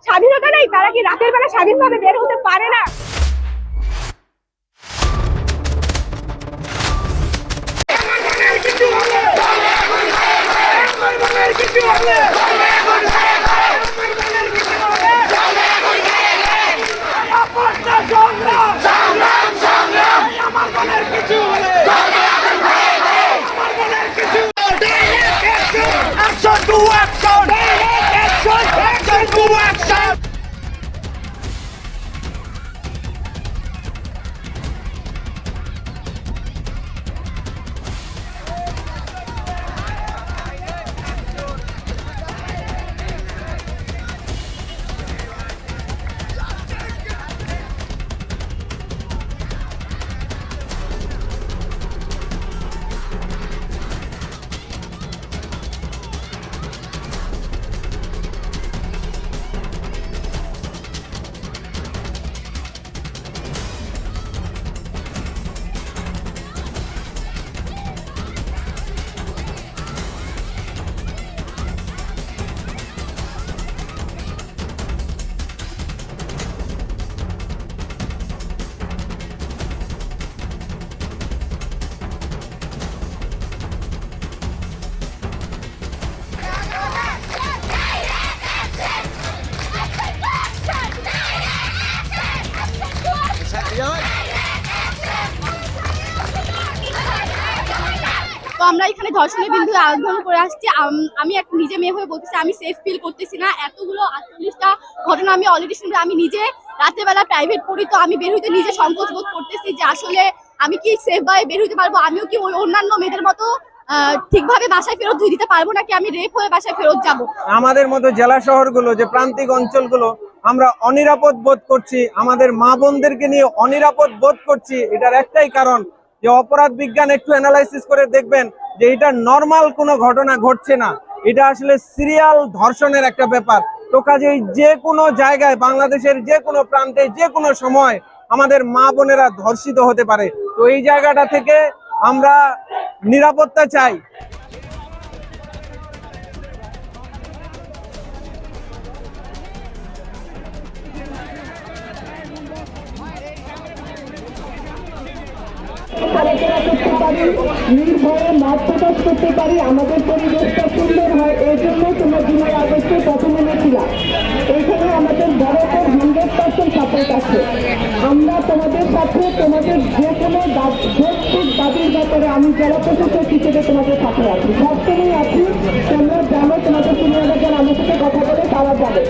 স্বাধীনতা নেই? তারা কি রাতের বেলা স্বাধীনভাবে বের হতে পারে না? তো আমরা এখানে ধর্ষণের বিরুদ্ধে আন্দোলন করে আসছি। আমি একটা নিজে মেয়ে হয়ে বলতেছি আমি সেফ ফিল করতেছি না। এতগুলো 48টা ঘটনা আমি অলরেডি শুনছি। আমি নিজে রাতের বেলা প্রাইভেট পড়ি, তো আমি বের হইতে নিজে সংকোচ বোধ করতেছি যে আসলে আমি কি সেফ ভাবে বের হইতে পারবো, আমিও কি ওই অন্যান্য মেয়েদের মতো ঠিকভাবে বাসায় ফেরত দিতে পারবো নাকি আমি রেপ হয়ে বাসায় ফেরত যাব। আমাদের মতো জেলা শহরগুলো যে প্রান্তিক অঞ্চলগুলো আমরা অনিরাপদ বোধ করছি, আমাদের মা বোনদেরকে নিয়ে অনিরাপদ বোধ করছি। এটার একটাই কারণ যে অপরাধ বিজ্ঞান একটু অ্যানালাইসিস করে দেখবেন যে এটা নর্মাল কোনো ঘটনা ঘটছে না, এটা আসলে সিরিয়াল ধর্ষণের একটা ব্যাপার। তো কাজেই যে কোনো জায়গায় বাংলাদেশের যে কোনো প্রান্তে যে কোনো সময় আমাদের মা বোনেরা ধর্ষিত হতে পারে। তো এই জায়গাটা থেকে আমরা নিরাপত্তা চাই। নির্ভয়ে মত প্রকাশ করতে পারি, আমাদের পরিবেশটা সুন্দর হয়। এই জন্য তোমরা 2 আগস্টে প্রথমে নেছিলাম। এইখানে আমাদের বড়দের 100% সাপোর্ট আছে। আমরা তোমাদের সাথে তোমাদের যে কোনো দাবির ব্যাপারে আমি জেলা প্রশাসক হিসেবে তোমাদের সাথে আছি, সবসময় আছি। তোমরা জানো তোমাদের সিনিয়ররা আমার সাথে কথা বলে তারা যাবে।